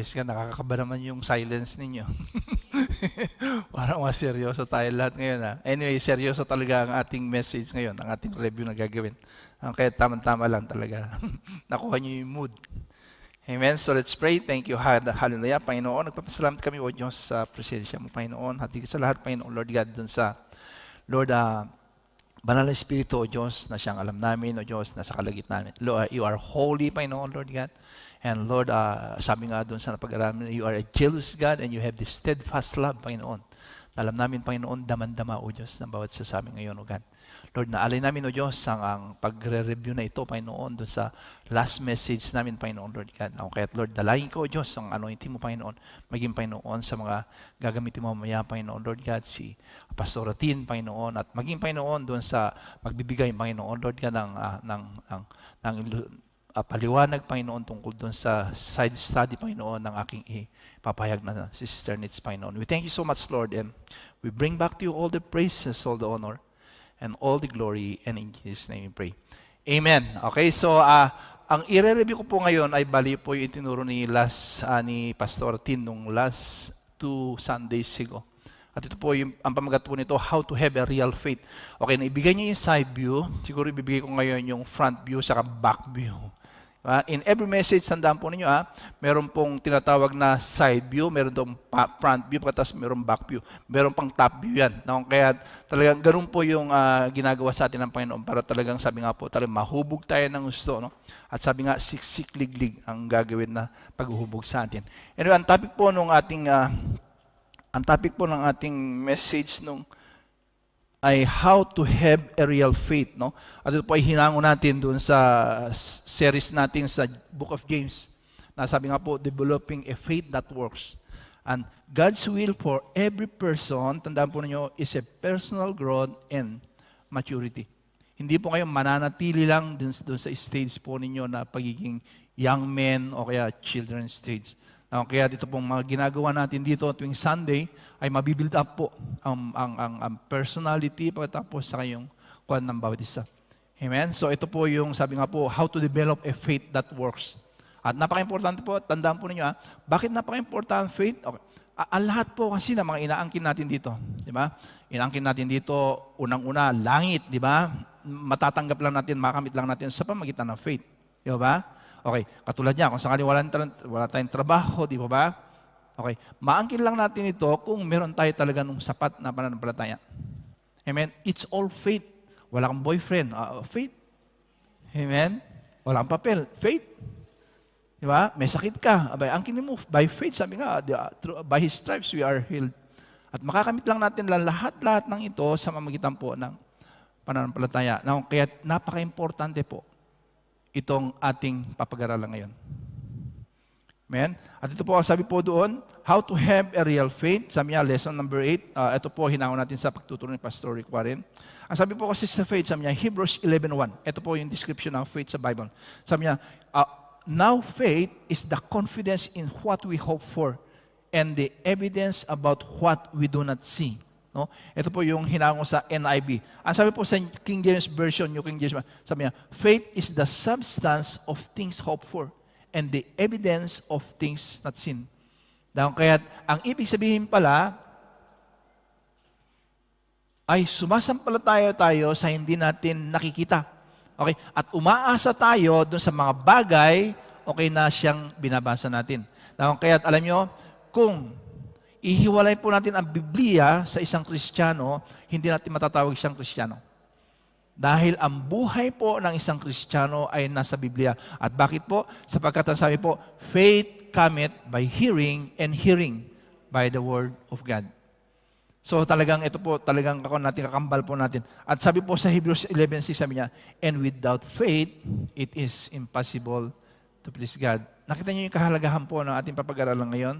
Praise God, nakakakaba naman yung silence ninyo. Parang mga seryoso tayo lahat ngayon. Ha? Anyway, seryoso talaga ang ating message ngayon, ang ating review na gagawin. Kaya tama-tama lang talaga. Nakuha niyo yung mood. Amen. So let's pray. Thank you. Hallelujah. Panginoon, nagpapasalamat kami, O Diyos, sa presensya mo, Panginoon. Hati sa lahat, Panginoon, Lord God, dun sa, Lord, Banal na Espiritu, O Diyos, na siyang alam namin, O Diyos, na sa kalagitnaan namin. Lord, you are holy, Panginoon, Lord God. And Lord, sabi nga doon sa napag-aralan, you are a jealous God and you have this steadfast love, Panginoon. Alam namin, Panginoon, daman-dama, O Diyos, ng bawat sa amin ngayon, O God. Lord, naalay namin, O Diyos, ang pagre-review na ito, Panginoon, doon sa last message namin, Panginoon, Lord God. Kaya, Lord, dalayin ko, O Diyos, ang anointing mo, Panginoon, maging, Panginoon, sa mga gagamitin mo mamaya, Panginoon, Lord God, si Pastor Tin, Panginoon, at maging, Panginoon, doon sa magbibigay, Panginoon, Lord God, ng paliwanag, Panginoon, tungkol doon sa side study, Panginoon, ng aking ipapahayag na si Sister Nitz, Panginoon. We thank you so much, Lord, and we bring back to you all the praises, all the honor, and all the glory, and in Jesus' name we pray. Amen. Okay, so ang i-review ko po ngayon ay bali po yung itinuro ni Pastor Tin nung last 2 Sundays ago. At ito po yung ang pamagat po nito, how to have a real faith. Okay, naibigay niyo yung side view, siguro ibibigay ko ngayon yung front view saka back view. In every message, tandaan po ninyo, meron pong tinatawag na side view, meron pong front view, pagkatas meron back view, meron pang top view yan. No? Kaya talagang ganun po yung ginagawa sa atin ng Panginoon para talagang sabi nga po, talagang mahubog tayo ng gusto. No? At sabi nga, siksik-liglig ang gagawin na paghuhubog sa atin. Anyway, ang topic po ng ating message nung ay how to have a real faith, no? At ito po ay hinango natin doon sa series natin sa Book of James. Na sabi nga po, developing a faith that works. And God's will for every person, tandaan po ninyo, is a personal growth and maturity. Hindi po kayo mananatili lang doon sa stage po ninyo na pagiging young men o kaya children stage. Kaya dito pong mga ginagawa natin dito tuwing Sunday ay mabibuild up po ang personality pagkatapos sa kayong kuwan ng bawat isa. Amen? So ito po yung sabi nga po, how to develop a faith that works. At napaka-importante po, tandaan po ninyo bakit napaka-importante faith? Okay. Ang lahat po kasi na mga inaangkin natin dito, di ba? Inaangkin natin dito, unang-una, langit, di ba? Matatanggap lang natin, makamit lang natin sa pamagitan ng faith. Di ba? Okay, katulad niya, kung sakali wala tayong trabaho, di ba? Okay, maangkin lang natin ito kung meron tayo talaga ng sapat na pananampalataya. Amen? It's all faith. Wala kang boyfriend, faith. Amen? Wala kang papel, faith. Di ba? May sakit ka, angkin mo, by faith, sabi nga, by His stripes we are healed. At makakamit lang natin lahat-lahat ng ito sa mamagitan po ng pananampalataya. Kaya napaka-importante po itong ating papag-aralan ngayon. Amen? At ito po ang sabi po doon, how to have a real faith. Sabi niya, lesson number 8. Ito po, hinango natin sa pagtuturo ni Pastor Rick Warren. Ang sabi po kasi sa faith, sabi niya, Hebrews 11:1. Ito po yung description ng faith sa Bible. Sabi niya, now faith is the confidence in what we hope for and the evidence about what we do not see. No? Ito po yung hinango sa NIV. Ang sabi po sa King James Version, New King James, sabi niya, faith is the substance of things hoped for and the evidence of things not seen. Kaya ang ibig sabihin pala ay sumasampalataya tayo sa hindi natin nakikita. Okay? At umaasa tayo dun sa mga bagay na siyang binabasa natin. Kaya alam nyo, kung ihiwalay po natin ang Biblia sa isang Kristiyano, hindi natin matatawag siyang Kristiyano. Dahil ang buhay po ng isang Kristiyano ay nasa Biblia. At bakit po? Sapagkat ang sabi po, faith cometh by hearing and hearing by the word of God. So talagang ito po, talagang kakambal po natin. At sabi po sa Hebrews 11:6, sabi niya, and without faith, it is impossible to please God. Nakita niyo yung kahalagahan po ng ating papag-aralan ngayon?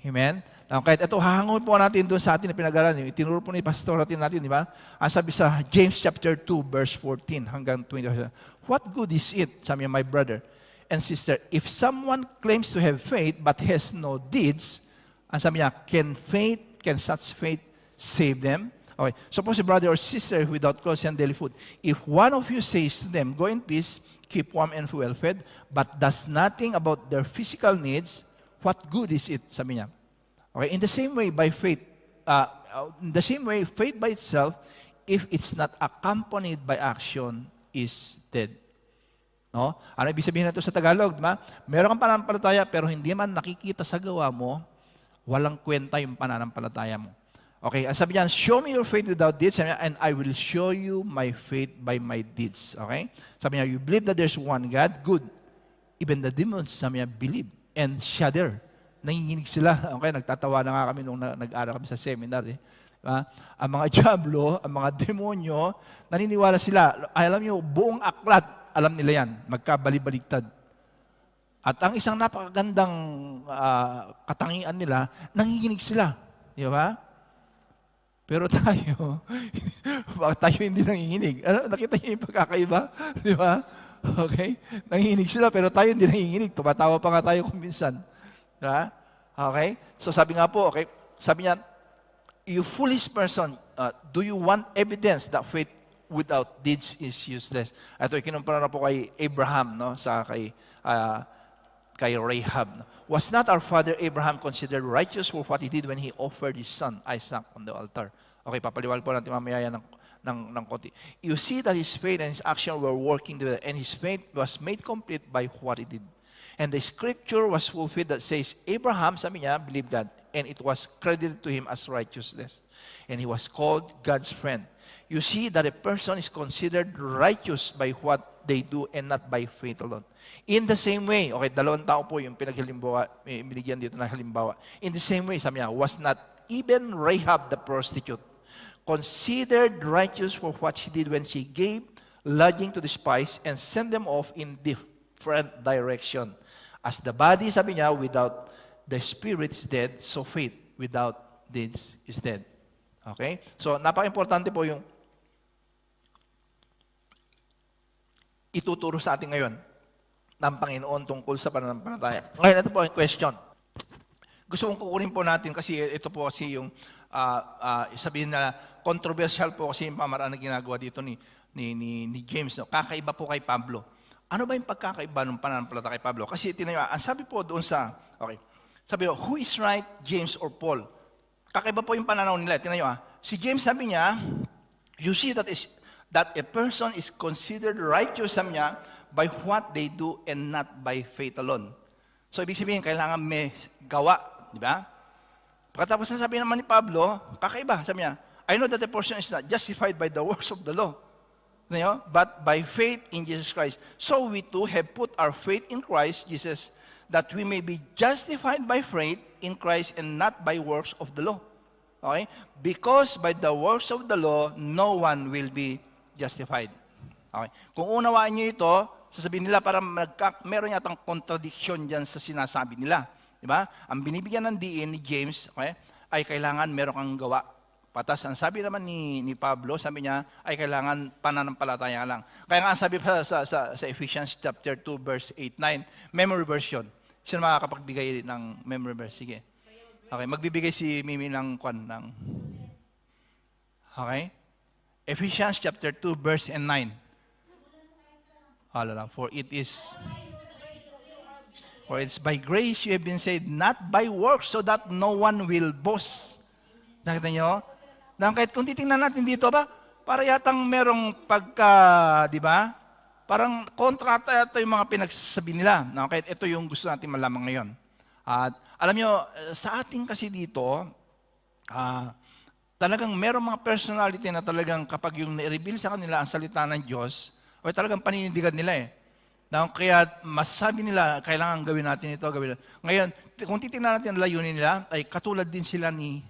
Amen? Kahit ito, hahangon po natin doon sa atin na pinag-aralan. Itinuro po ni Pastor natin, di ba? Ang sabi sa James chapter 2, verse 14 hanggang 20. What good is it, sabi niya, my brother and sister, if someone claims to have faith but has no deeds, ang sabi niya, can such faith save them? Okay. Suppose a brother or sister without clothes and daily food. If one of you says to them, go in peace, keep warm and well fed, but does nothing about their physical needs, what good is it? Sabi niya. Okay, in the same way, faith by itself, if it's not accompanied by action, is dead. No? Ano ibig sabihin nito sa Tagalog? Diba? Meron kang pananampalataya pero hindi man nakikita sa gawa mo, walang kwenta yung pananampalataya mo. Okay, ang sabi niya, show me your faith without deeds, sabi niya, and I will show you my faith by my deeds. Okay? Sabi niya, you believe that there's one God? Good. Even the demons, sabi niya, believe and shudder. Nanginginig sila. Okay, nagtatawa na nga kami nung nag-aral kami sa seminar. Diba? Ang mga diablo, ang mga demonyo, naniniwala sila. Alam niyo, buong aklat, alam nila yan. Magkabali-baligtad. At ang isang napakagandang katangian nila, nanginginig sila. Di ba? Pero tayo, bakit tayo hindi nanginginig? Ano, nakita niyo yung pagkakaiba? Di ba? Okay? Nanginginig sila, pero tayo hindi nanginginig. Tumatawa pa nga tayo kung minsan. Diba? Okay? So sabi nga po, okay, sabi niya, you foolish person, do you want evidence that faith without deeds is useless? Ito, ikinumpara na po kay Abraham, no? Sa kay Rahab. No? Was not our father Abraham considered righteous for what he did when he offered his son Isaac on the altar? Okay, papaliwal po natin mamaya yan ng konti. You see that his faith and his action were working together, and his faith was made complete by what he did. And the scripture was fulfilled that says, Abraham, sabi niya, believed God, and it was credited to him as righteousness. And he was called God's friend. You see that a person is considered righteous by what they do and not by faith alone. In the same way, okay, dalawang tao po yung binigyan dito na halimbawa. In the same way, sabi niya, was not even Rahab the prostitute considered righteous for what she did when she gave lodging to the spies and sent them off in different direction. As the body, sabi niya, without the spirit is dead, so faith without deeds is dead. Okay? So, napaka-importante po yung ituturo sa atin ngayon ng Panginoon tungkol sa pananampalataya. Ngayon, ito po ang question. Gusto kong kukunin po natin kasi ito po kasi yung sabihin na controversial po kasi yung pamaraan na ginagawa dito ni James. No? Kakaiba po kay Pablo. Ano ba yung pagkakaiba ng pananampalataya kay Pablo? Kasi tinayo, ang sabi po doon sa, okay, sabi po, who is right, James or Paul? Kakaiba po yung pananaw nila. Tinayo, si James sabi niya, you see that a person is considered righteous, sabi niya, by what they do and not by faith alone. So, ibig sabihin, kailangan may gawa, di ba? Pagkatapos na sabi naman ni Pablo, kakaiba, sabi niya, I know that a person is not justified by the works of the law, but by faith in Jesus Christ. So we too have put our faith in Christ Jesus, that we may be justified by faith in Christ and not by works of the law. Okay? Because by the works of the law, no one will be justified. Okay? Kung unawaan niyo ito, sasabihin nila parang meron yatang contradiction dyan sa sinasabi nila. Diba? Ang binibigyan ng diin ni James, okay, ay kailangan meron kang gawa. Patas, ang sabi naman ni Pablo, sabi niya, ay kailangan pananampalataya lang. Kaya nga sabi pa sa Ephesians chapter 2, verse 8-9, memory version. Sino makakapagbigay ng memory verse? Sige. Okay, magbibigay si Mimi ng okay? Ephesians chapter 2, verse 9. For it's by grace you have been saved, not by works, so that no one will boast. Nakita niyo? Kahit kung titingnan natin dito ba, para yatang merong di ba? Parang kontrata yata yung mga pinagsasabi nila. Kahit ito yung gusto natin malaman ngayon. At alam niyo, sa ating kasi dito, talagang merong mga personality na talagang kapag yung na-reveal sa kanila ang salita ng Diyos, ay talagang paninindigan nila kaya masasabi nila, kailangan gawin natin ito, gawin natin. Ngayon, kung titingnan natin ang layunin nila, ay katulad din sila ni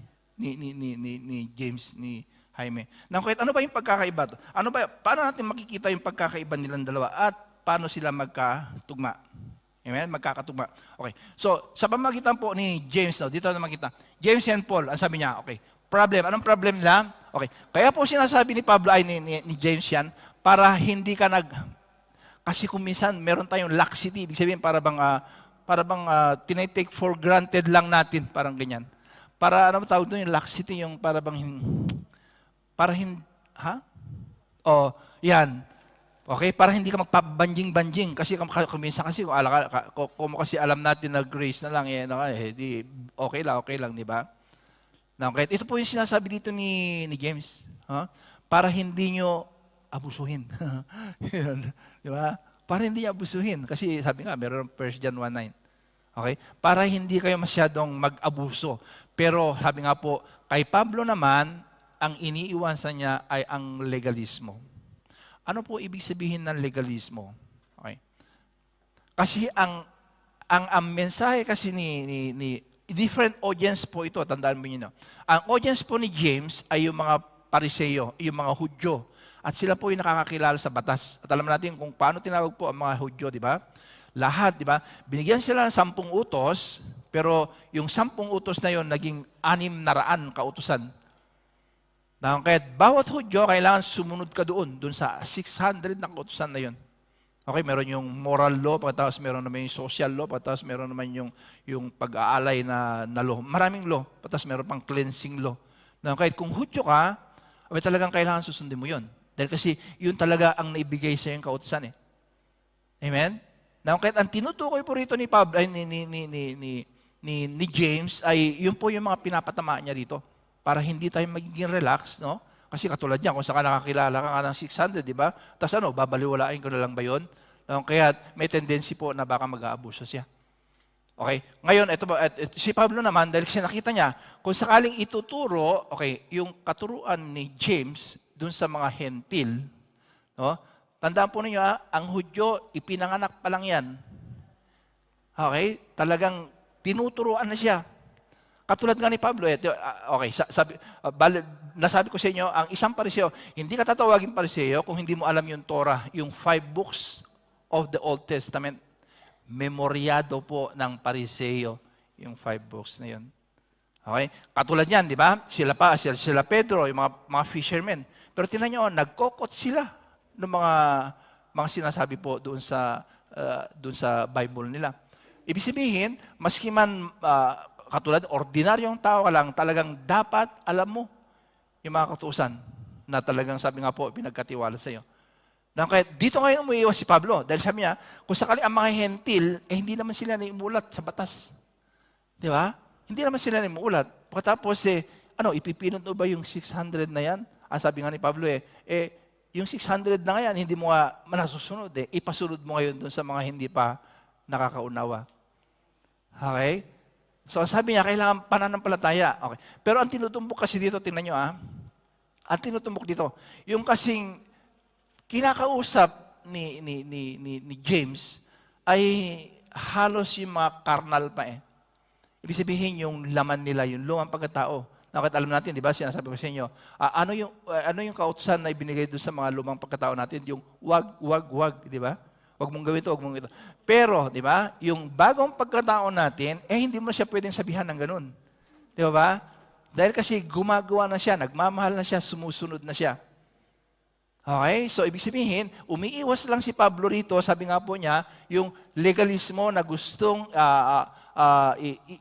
James, ni Jaime. Kahit ano ba yung pagkakaiba? Paano natin makikita yung pagkakaiba nilang dalawa at paano sila magkatugma? Amen? Magkakatugma. Okay. So, sa pamagitan po ni James, dito na makita. James and Paul, ang sabi niya, okay, problem. Anong problem nila? Okay. Kaya po sinasabi ni Pablo, ni James yan, para hindi ka kasi kung minsan meron tayong laxity, ibig sabihin para bang tinitake for granted lang natin, parang ganyan. Para ano tawag doon yung laxity, yung para bang yan. Okay, para hindi ka magpabanjing-banjing kasi minsan kasi kung kasi alam natin na grace na lang di okay lang, di ba? Now, kahit ito po yung sinasabi dito ni James, para hindi nyo abusuhin. Yun, di ba? Para hindi nyo abusuhin kasi sabi nga meron 1 John 1:9. Okay? Para hindi kayo masyadong mag-abuso. Pero sabi nga po, kay Pablo naman, ang iniiwasan niya ay ang legalismo. Ano po ibig sabihin ng legalismo? Okay. Kasi ang mensahe kasi ni different audience po ito, tandaan mo niyo. Ang audience po ni James ay yung mga Pariseo, yung mga Hudyo. At sila po yung nakakakilala sa batas. At alam natin kung paano tinawag po ang mga Hudyo, di ba? Lahat, di ba? Binigyan sila ng 10 utos, pero yung 10 utos na yon naging 600 kautusan. Kaya bawat Hudyo, kailangan sumunod ka doon sa 600 na kautusan na yun. Okay, meron yung moral law, pagkatapos meron naman yung social law, pagkatapos meron naman yung pag-aalay na law. Maraming law, pagkatapos meron pang cleansing law. Kahit kung Hudyo ka, talagang kailangan susundin mo yun. Dahil kasi yun talaga ang naibigay sa yung kautusan eh. Amen? Kahit ang tinutukoy po rito ni Pablo, ni James, ay yun po yung mga pinapatamaan niya rito. Para hindi tayo magiging relax, no? Kasi katulad niya, kung saan ka nakakilala ka nga ng 600, di ba? Tapos babaliwalain ko na lang ba yun? Kaya may tendency po na baka mag-aabuso siya. Okay? Ngayon, si Pablo naman, dahil kasi nakita niya, kung sakaling ituturo, okay, yung katuruan ni James dun sa mga hentil, no? Tandaan po ninyo, ang Hudyo, ipinanganak pa lang yan. Okay? Talagang tinuturuan na siya. Katulad nga ni Pablo, okay, nasabi ko sa inyo, ang isang Pariseo, hindi ka tatawagin Pariseo kung hindi mo alam yung Torah, yung 5 books of the Old Testament. Memoryado po ng Pariseo yung 5 books na yun. Okay? Katulad yan, di ba? Sila Pedro, yung mga fishermen. Pero tingnan nyo, nagkokot sila ng mga sinasabi po doon sa Bible nila. Ibig sabihin, maski man katulad, ordinaryong tao ka lang, talagang dapat alam mo yung mga kautusan na talagang sabi nga po, pinagkatiwala sa iyo. Kaya dito ngayon umiiwas si Pablo dahil sabi niya, kung sakali ang mga hentil, hindi naman sila naimulat sa batas. Di ba? Hindi naman sila naimulat. Pagkatapos, ipipinot mo ba yung 600 na yan? Ang sabi nga ni Pablo, yung 600 na ngayon, hindi mo nga manasusunod. Ipasunod mo ngayon dun sa mga hindi pa nakakaunawa. Okay? So, sabi niya, kailangan pananampalataya. Okay. Pero ang tinutumbok kasi dito, tingnan nyo ang tinutumbok dito, yung kasing kinakausap ni James ay halos yung mga carnal pa Ibig sabihin yung laman nila, yung lumang pagkatao. Nakita alam natin, di ba, sinasabi ko sa inyo, ano yung kautusan na ibinigay doon sa mga lumang pagkatao natin? Yung wag, di ba? Wag mong gawin ito, wag mong ito. Pero, di ba, yung bagong pagkatao natin, hindi mo siya pwedeng sabihan ng ganun. Di ba? Dahil kasi gumagawa na siya, nagmamahal na siya, sumusunod na siya. Okay? So, ibig sabihin, umiiwas lang si Pablo rito, sabi nga po niya, yung legalismo na gustong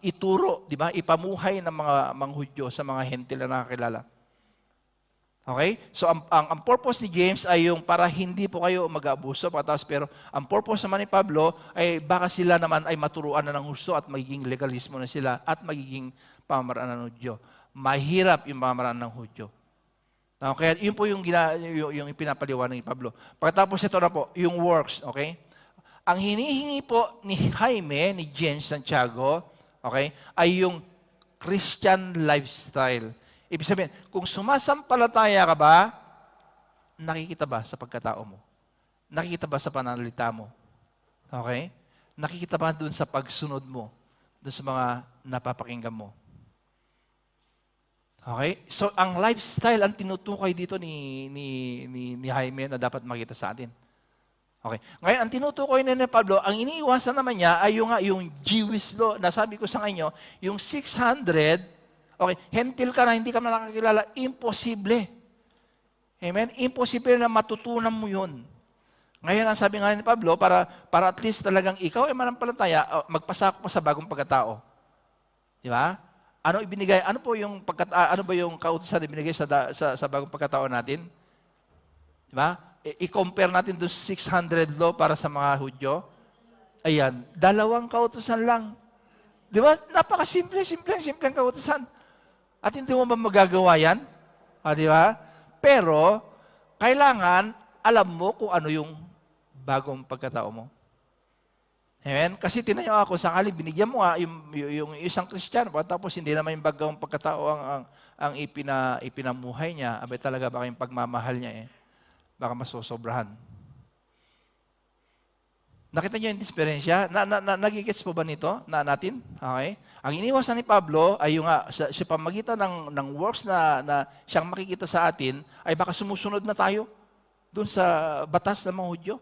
ituro, di ba, ipamuhay ng mga Hudyo sa mga hentil na nakakilala. Okay? So, ang purpose ni James ay yung para hindi po kayo mag-abuso, pero ang purpose naman ni Pablo ay baka sila naman ay maturuan na ng husto at magiging legalismo na sila at magiging pamamaraan ng Hudyo. Mahirap yung pamamaraan ng Hudyo. Kaya yun po yung pinapaliwanag ni Pablo. Pagkatapos ito na po, yung works, okay? Ang hinihingi po ni Jaime, ni James Santiago, okay, ay yung Christian lifestyle. Ibig sabihin, kung sumasampalataya ka ba, nakikita ba sa pagkatao mo? Nakikita ba sa pananalita mo? Okay? Nakikita ba dun sa pagsunod mo? Dun sa mga napapakinggan mo? Okay? So, ang lifestyle ang tinutukoy dito ni Jaime na dapat makita sa atin. Okay. Ngayon, ang tinutukoy ni Pablo, ang iniiwasan naman niya ay yung Jewish law. Nasabi ko sa inyo, yung 600, okay, hentil ka na, hindi ka na nakakilala, imposible. Amen? Imposible na matutunan mo yun. Ngayon, ang sabi nga ni Pablo, para at least talagang ikaw ay manampalataya, magpasako pa sa bagong pagkatao. Di ba? Ano ibinigay? Ano ba yung kautusan na ibinigay sa bagong pagkatao natin? Di ba? i-compare natin doon 600 law para sa mga Hudyo. Ayan, 2 kautusan lang. Di ba? Napakasimple, simpleng kautusan. At hindi mo ba magagawa yan? Di ba? Pero, kailangan alam mo kung ano yung bagong pagkatao mo. Amen? Kasi tinayo ako, sakali binigyan mo yung isang Kristiyano, tapos hindi naman yung bagong pagkatao ang ipinamuhay niya, abay talaga baka yung pagmamahal niya baka masosobrahan. Nakita niyo yung diferensya? Nagigets po ba nito natin? Okay? Ang iniwasan ni Pablo ay yung sa pamagitan ng works na siyang makikita sa atin, ay baka sumusunod na tayo doon sa batas ng mga Hudyo.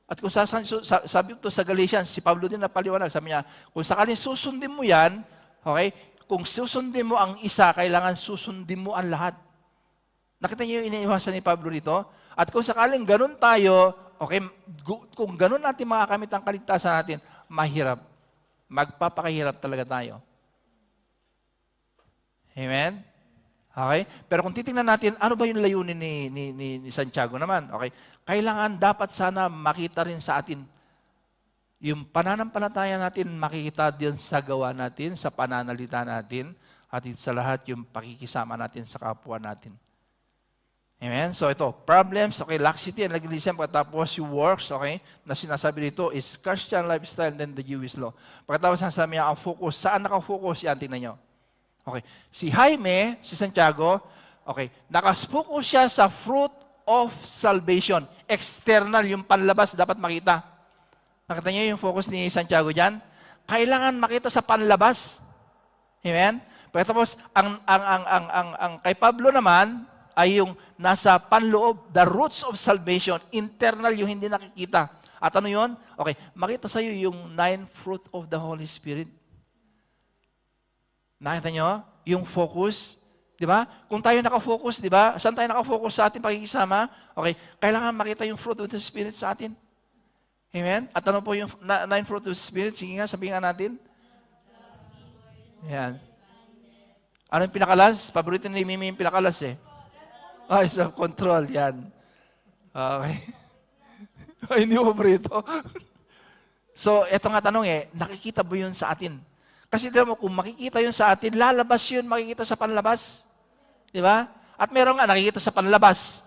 At kung sabi ko sa Galatians, si Pablo din napaliwanag, sabi niya, kung sakaling susundin mo yan, okay, kung susundin mo ang isa, kailangan susundin mo ang lahat. Nakita niyo yung iniiwasan ni Pablo dito? At kung sakaling ganun tayo, okay, kung ganun natin makakamit ang kaligtasan natin, mahirap. Magpapakahirap talaga tayo. Amen? Okay? Pero kung titingnan natin, ano ba yung layunin ni Santiago naman? Okay? Kailangan dapat sana makita rin sa atin yung pananampalataya natin, makikita din sa gawa natin, sa pananalita natin, at sa lahat yung pakikisama natin sa kapwa natin. Amen? So ito, problems, okay, laxity and legalism, pagkatapos yung works, okay, na sinasabi dito is Christian lifestyle and then the Jewish law. Pagkatapos sinasabi niya, ang focus, saan nakafocus? Yan, tingnan nyo. Okay, si Jaime, si Santiago, okay, nakafocus siya sa fruit of salvation. External, yung panlabas, dapat makita. Nakita niyo yung focus ni Santiago dyan? Kailangan makita sa panlabas. Amen? Pagkatapos, ang kay Pablo naman, ay yung nasa panloob, the roots of salvation, internal yung hindi nakikita. At ano yun? Okay, makita sa'yo yung 9 fruit of the Holy Spirit. Nakita nyo? Yung focus. Di ba? Kung tayo nakafocus, di ba? Saan tayo nakafocus sa ating pakikisama? Okay, kailangan makita yung fruit of the Spirit sa atin. Amen? At ano po yung 9 fruit of the Spirit? Sige nga, sabihin nga natin. Yan. Ano yung pinakalas? Paborito ni Mimi yung pinakalas Ay, self-control. Yan. Okay. Ay, hindi mo paborito. So, eto nga tanong nakikita mo yun sa atin? Kasi mo, kung makikita yun sa atin, lalabas yun, makikita sa panlabas. Di ba? At meron nga, nakikita sa panlabas.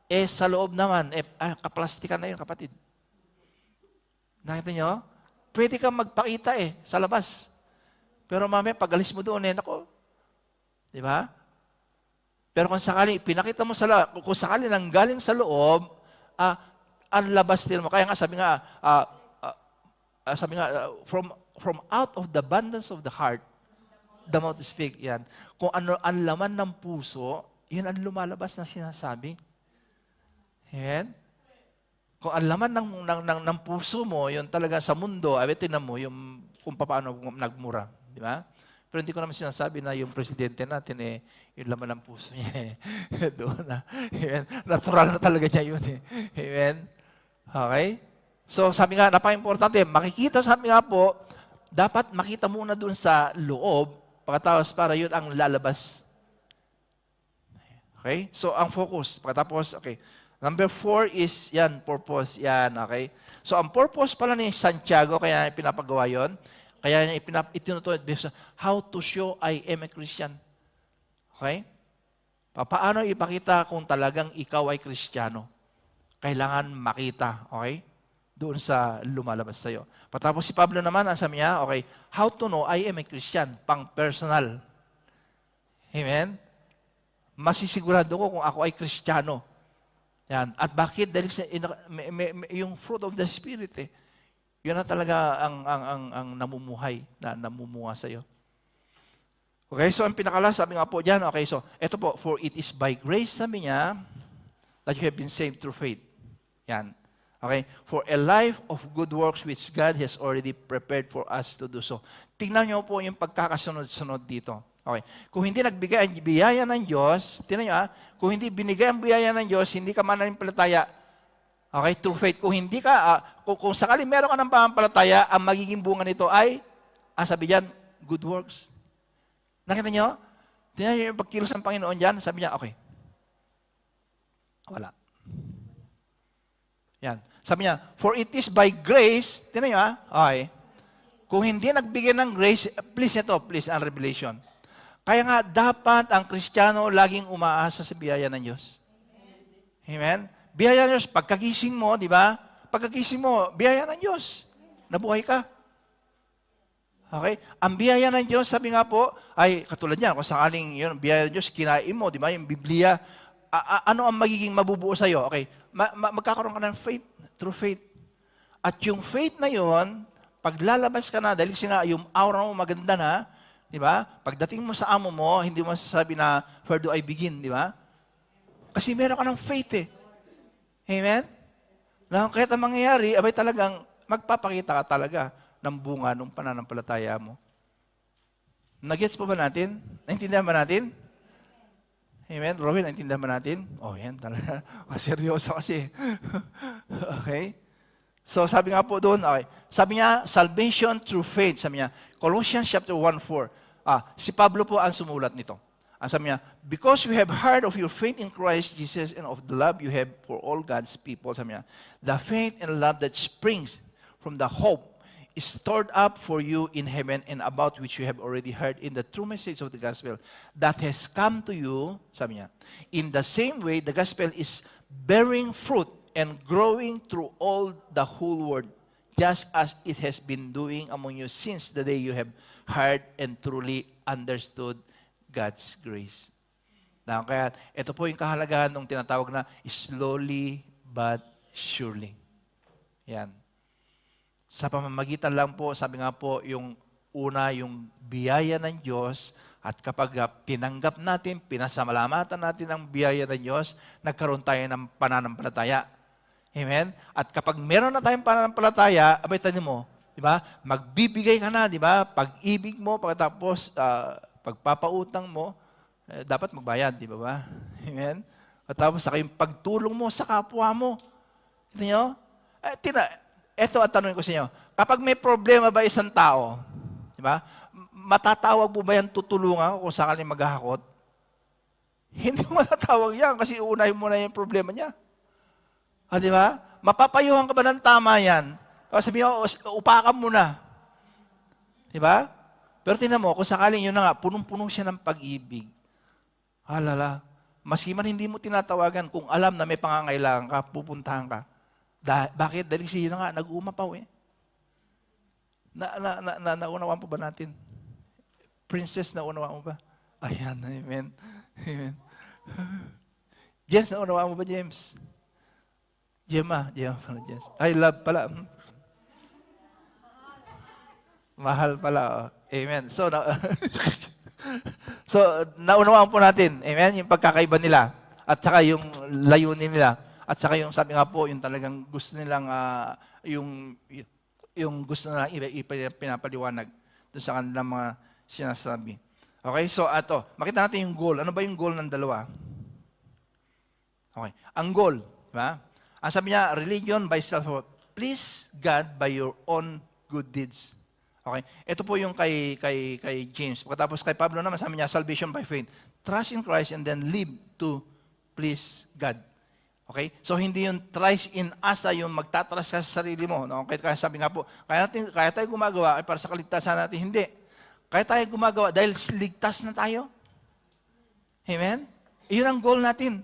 Sa loob naman, kaplastikan na yun, kapatid. Nakita nyo? Pwede kang magpakita sa labas. Pero mamaya, pag alis mo doon, nako. Di ba? Pero kung sakali, pinakita mo kung sakali nanggaling sa loob, ang labas din mo. Kaya nga, sabi nga, from out of the abundance of the heart, the mouth speak. Yan. Kung ano ang laman ng puso, yun ang lumalabas na sinasabi. Amen? Kung ang laman ng puso mo, yun talaga sa mundo, tinan mo yung kung paano nagmura. Di ba? Pero hindi ko naman sinasabi na yung presidente natin, yung laman ng puso niya. Doon na. Amen? Natural na talaga niya yun. Amen? Okay? So sabi nga, napaka-importante, makikita, sabi nga po, dapat makita muna dun sa loob, pagkatapos para yun ang lalabas. Okay? So, ang focus. Pagkatapos, okay. Number 4 is, yan, purpose. Yan, okay? So, ang purpose pala ni Santiago, kaya pinapagawa yun, kaya niya itinutuloy, how to show I am a Christian. Okay? Paano ipakita kung talagang ikaw ay Kristiyano? Kailangan makita, okay? Doon sa lumalabas sa'yo. Patapos si Pablo naman, ang sabi niya, okay, how to know I am a Christian? Pang-personal. Amen? Masisigurado ko kung ako ay Kristiyano. Yan. At bakit? Dahil yung fruit of the Spirit yun na talaga ang namumuhay, na namumunga sa'yo. Okay, so ang pinakalas, sabi nga po dyan, okay, so, eto po, for it is by grace, sabi niya, that you have been saved through faith. Yan. Okay? For a life of good works which God has already prepared for us to do so. Tingnan niyo po yung pagkakasunod-sunod dito. Okay? Kung hindi nagbigay ang biyaya ng Diyos, tingnan niyo kung hindi binigay ang biyaya ng Diyos, hindi ka mananampalataya. Okay? To faith. Kung hindi ka, kung sakali meron ka ng panampalataya, ang magiging bunga nito ay, sabi diyan, good works. Nakita niyo? Tingnan niyo yung pagkilos ng Panginoon diyan, sabi niya, okay. Wala. Yan. Sabi niya, for it is by grace, tinan niyo okay. Kung hindi nagbigay ng grace, please ang revelation. Kaya nga, dapat ang Kristiyano laging umaasa sa biyaya ng Diyos. Amen? Biyaya ng Diyos, pagkagising mo, di ba? Pagkagising mo, biyaya ng Diyos. Nabuhay ka. Okay? Ang biyaya ng Diyos, sabi nga po, ay katulad niyan, kung sakaling yun, biyaya ng Diyos, kinain mo, di ba? Yung Biblia, ano ang magiging mabubuo sa'yo? Okay, magkakaroon ka ng faith, through faith. At yung faith na yun, pag lalabas ka na, dahil nga yung aura mo maganda na, di ba? Pagdating mo sa amo mo, hindi mo sasabi na, where do I begin, di ba? Kasi meron ka ng faith Amen? Na kahit ang mangyayari, abay talagang magpapakita ka talaga ng bunga ng pananampalataya mo. Nagets po ba natin? Naintindihan ba natin? Amen? Robin, naintindihan ba natin? Oh, yan talaga. Seryoso kasi. Okay? So, sabi nga po doon, okay. Sabi niya, salvation through faith. Sabi niya, Colossians chapter 1:4. Si Pablo po ang sumulat nito. Sabi niya, because we have heard of your faith in Christ Jesus and of the love you have for all God's people. Sabi niya, the faith and love that springs from the hope is stored up for you in heaven and about which you have already heard in the true message of the gospel that has come to you, sabi niya, in the same way, the gospel is bearing fruit and growing through all the whole world, just as it has been doing among you since the day you have heard and truly understood God's grace. Now, kaya ito po yung kahalagahan ng tinatawag na slowly but surely. Yan. Sa pamamagitan lang po, sabi nga po, yung una, yung biyaya ng Diyos, at kapag tinanggap natin, pinasamalamatan natin ang biyaya ng Diyos, nagkaroon tayo ng pananampalataya. Amen? At kapag meron na tayong pananampalataya, abay tayo mo, di ba? Magbibigay ka na, di ba? Pag-ibig mo, pagkatapos, pagpapautang mo, dapat magbayad, di ba ba? Amen? At tapos, saka yung pagtulong mo sa kapwa mo. Ito nyo? Ito ang tanong ko sa inyo. Kapag may problema ba isang tao, di ba? Matatawag mo ba yan tutulungan kung sakaling maghahakot? Hindi mo matatawag yan kasi uunahin mo na yung problema niya. Di ba? Mapapayuhan ka ba ng tama yan? Sabi mo, upakan mo na. Di ba? Pero tingnan mo, kung sakaling yun na nga, punong-puno siya ng pag-ibig. Halala. Maski man hindi mo tinatawagan, kung alam na may pangangailangan ka, pupuntahan ka. Bakit? Dahil siya na nga, nag-uumapaw Naunawaan po ba natin? Princess, naunawaan mo ba? Ayan, amen. Amen. James, naunawaan mo ba, James? Gemma pala, James. I love pala. Mahal pala. Oh. Amen. So, naunawaan po natin. Amen? Yung pagkakaiba nila. At saka yung layunin nila. At saka yung sabi nga po, yung talagang gusto nilang, yung gusto nilang pinapaliwanag doon sa kanilang mga sinasabi. Okay, so ato, makita natin yung goal. Ano ba yung goal ng dalawa? Okay, ang goal, di ba? Ang sabi niya, religion by self, please God by your own good deeds. Okay, ito po yung kay James. Pagkatapos kay Pablo naman, sabi niya, salvation by faith. Trust in Christ and then live to please God. Okay? So, hindi yung trust in asa, yung magtatras ka sa sarili mo. No? Kaya sabi nga po, kaya tayo gumagawa ay para sa kaligtasan natin. Hindi. Kaya tayo gumagawa dahil ligtas na tayo. Amen? Iyon ang goal natin.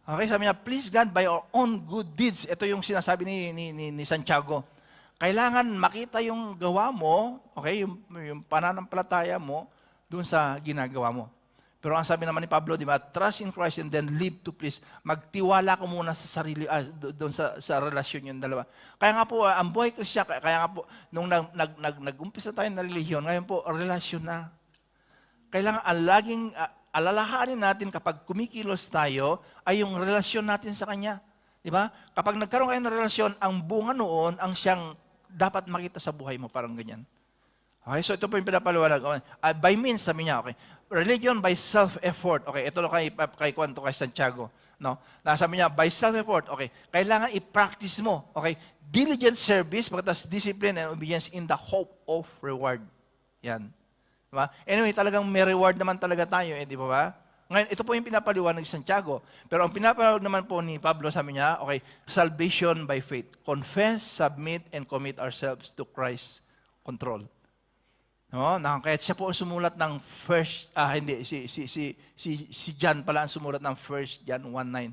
Okay? Sabi niya, please God by our own good deeds. Ito yung sinasabi ni Santiago. Kailangan makita yung gawa mo, okay? Yung pananampalataya mo doon sa ginagawa mo. Pero ang sabi naman ni Pablo, di ba, trust in Christ and then live to please. Magtiwala ka muna sa sarili, doon sa relasyon yung dalawa. Kaya nga po, ang buhay Kristiyan, kaya nga po, nung nag-umpisa tayo na relihiyon, ngayon po, relasyon na. Kailangan laging alalahanin natin kapag kumikilos tayo, ay yung relasyon natin sa Kanya. Di ba? Kapag nagkaroon kayo ng relasyon, ang bunga noon, ang siyang dapat makita sa buhay mo, parang ganyan. Okay, so ito po yung pinapaliwanag. By means, sabi niya, okay, religion by self-effort. Okay, ito kay Santiago. No? Sabi niya, by self-effort, okay, kailangan i-practice mo. Okay, diligent service, pagkatas discipline and obedience in the hope of reward. Yan. Diba? Anyway, talagang may reward naman talaga tayo, di ba ba? Ngayon, ito po yung pinapaliwanag ni Santiago. Pero ang pinapaliwanag naman po ni Pablo, sabi niya, okay, salvation by faith. Confess, submit, and commit ourselves to Christ's control. No, kaya siya po ang sumulat ng si John pala ang sumulat ng 1 John 1:9.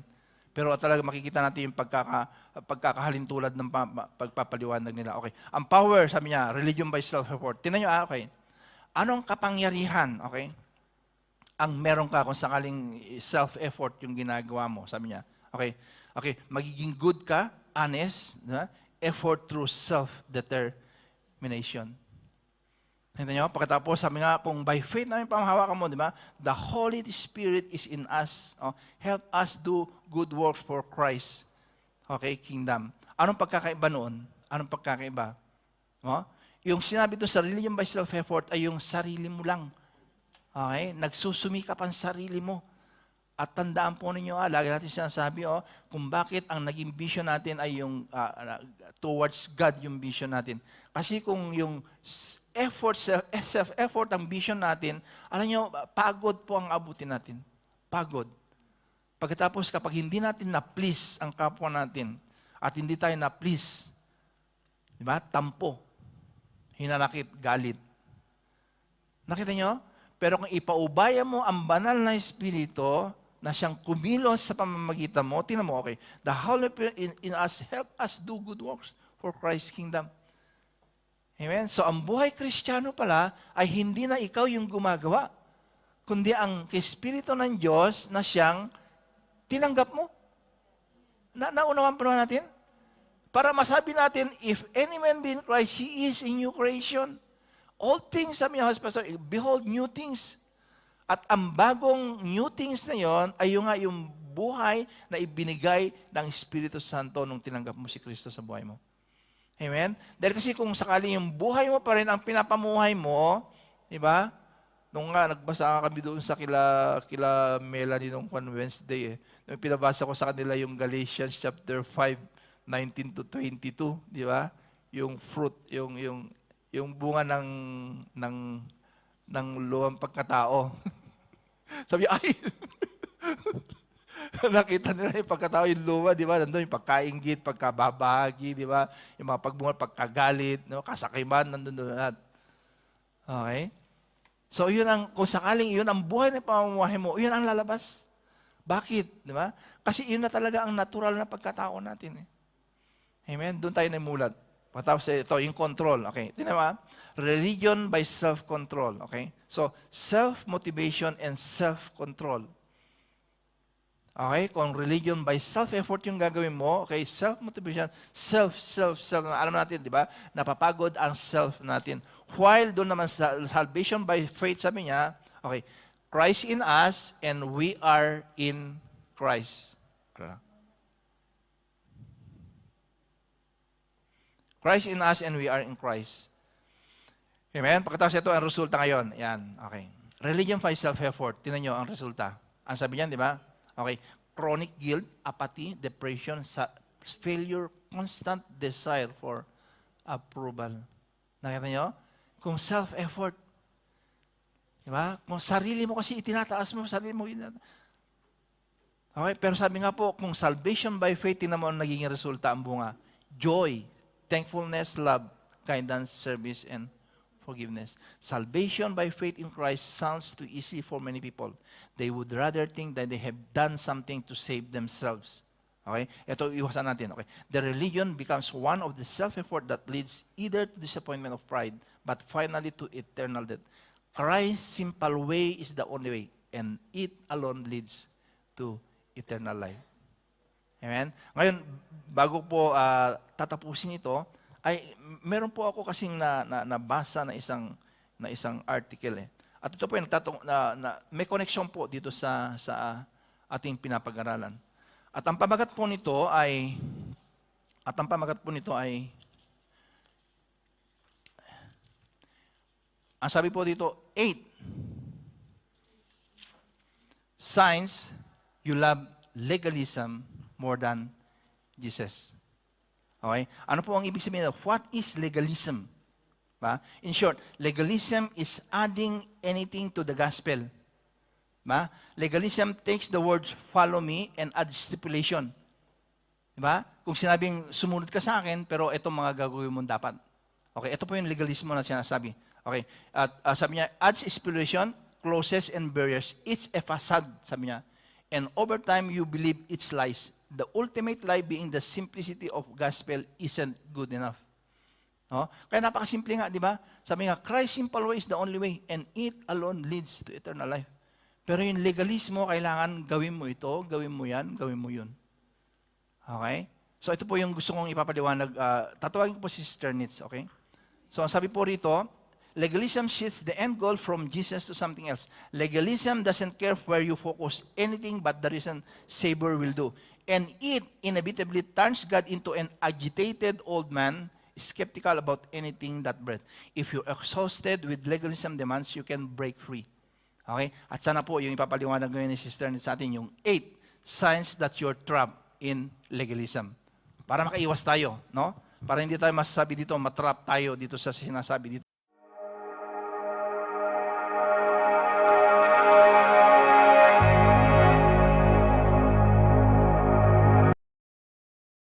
Pero talaga makikita natin yung pagkakahalintulad ng pagpapaliwanag nila. Okay. Ang power, sabi niya, religion by self-effort. Tingnan niyo, okay. Anong kapangyarihan, okay? Ang meron ka kung sakaling self-effort yung ginagawa mo, sabi niya. Okay. Okay, magiging good ka, honest, diba? Effort through self-determination. Hinta nyo? Pagkatapos, sabi nga, kung by faith namin pamahawakan mo, di ba? The Holy Spirit is in us. Help us do good works for Christ. Okay, kingdom. Anong pagkakaiba noon? Anong pagkakaiba? Yung sinabi doon sa religion by self-effort ay yung sarili mo lang. Okay? Nagsusumikap ang sarili mo. At tandaan po ninyo, lagi natin sinasabi, kung bakit ang naging vision natin ay yung towards God yung vision natin. Kasi kung yung self-effort ang vision natin, alam nyo, pagod po ang abutin natin. Pagod. Pagkatapos kapag hindi natin na-please ang kapwa natin, at hindi tayo na-please, diba? Tampo, hinanakit, galit. Nakita nyo? Pero kung ipaubaya mo ang banal na Espiritu, na siyang kumilos sa pamamagitan mo, tingnan mo, okay, the Holy Spirit in us, help us do good works for Christ's kingdom. Amen? So, ang buhay Kristiyano pala, ay hindi na ikaw yung gumagawa, kundi ang Espiritu ng Diyos na siyang tinanggap mo. Naunawan pa naman natin? Para masabi natin, if any man be in Christ, he is a new creation. All things, sabi niya, Pastor, behold, new things. At ang bagong new things na yon ay yung buhay na ibinigay ng Espiritu Santo nung tinanggap mo si Kristo sa buhay mo. Amen? Dahil kasi kung sakaling yung buhay mo pa rin ang pinapamuhay mo, di ba? Nung nga, nagbasa kami doon sa kila Melanie nung Wednesday. Nung pinabasa ko sa kanila yung Galatians chapter 5, 19 to 22, di ba? Yung fruit, yung bunga ng luwang pagkatao. Sabi, ay, nakita nila yung pagkatao, yung luwa, di ba? Nandun yung pagkainggit, pagkababahagi, di ba? Yung mga pagbunga, pagkagalit, no? Kasakiman, nandun lahat. Okay? So, kung sakaling yun ang buhay na pamumuhay mo, yun ang lalabas. Bakit? Di ba? Kasi yun na talaga ang natural na pagkatao natin. Amen? Doon tayo namulat. Tapos ito, yung control. Okay. Tingnan mo, religion by self-control. Okay. So, self-motivation and self-control. Okay. Kung religion by self-effort yung gagawin mo, okay, self-motivation, self. Alam natin, di ba? Napapagod ang self natin. While doon naman sa salvation by faith, sabi niya, okay, Christ in us and we are in Christ. Christ in us and we are in Christ. Amen? Pagkatapos ito, ang resulta ngayon. Yan, okay. Religion by self-effort. Tingnan nyo ang resulta. Ang sabi niyan, di ba? Okay. Chronic guilt, apathy, depression, failure, constant desire for approval. Nakita nyo? Kung self-effort. Di ba? Kung sarili mo kasi itinataas mo, sarili mo Okay, pero sabi nga po, kung salvation by faith, tingnan mo ang naging resulta, ang bunga. Joy, thankfulness, love, kindness, service, and forgiveness. Salvation by faith in Christ sounds too easy for many people. They would rather think that they have done something to save themselves. Okay? Ito, iwasan natin. Okay? The religion becomes one of the self-effort that leads either to disappointment of pride, but finally to eternal death. Christ's simple way is the only way, and it alone leads to eternal life. Amen? Ngayon, bago po tatapusin ito, ay meron po ako kasing nabasa na isang article. At ito po yung may connection po dito sa ating pinapag-aralan. At ang pamagat po nito ay ang sabi po dito, 8 signs you love legalism more than Jesus. Okay? Ano po ang ibig sabihin? What is legalism? In short, legalism is adding anything to the gospel. Diba? Legalism takes the words follow me and add stipulation. Diba? Kung sinabing sumunod ka sa akin, pero ito mga gagawin mo dapat. Okay, ito po yung legalismo na sinasabi. Okay, at sabi niya, adds stipulation, clauses and barriers. It's a facade, sabi niya. And over time, you believe it's lies. The ultimate lie being the simplicity of gospel isn't good enough. No? Kaya napakasimple nga, di ba? Sabi nga, Christ's simple way is the only way, and it alone leads to eternal life. Pero yung legalismo, kailangan gawin mo ito, gawin mo yan, gawin mo yun. Okay? So ito po yung gusto kong ipapaliwanag. Tatawagin ko po si Sister Nitz, okay? So ang sabi po rito, legalism shifts the end goal from Jesus to something else. Legalism doesn't care where you focus anything but the reason Savior will do. And it inevitably turns God into an agitated old man, skeptical about anything that breath. If you're exhausted with legalism demands, you can break free. Okay? At sana po, yung ipapaliwanag ngayon ni Sister sa atin, yung 8 signs that you're trapped in legalism. Para makaiwas tayo, no? Para hindi tayo masasabi dito, matrap tayo dito sa sinasabi dito.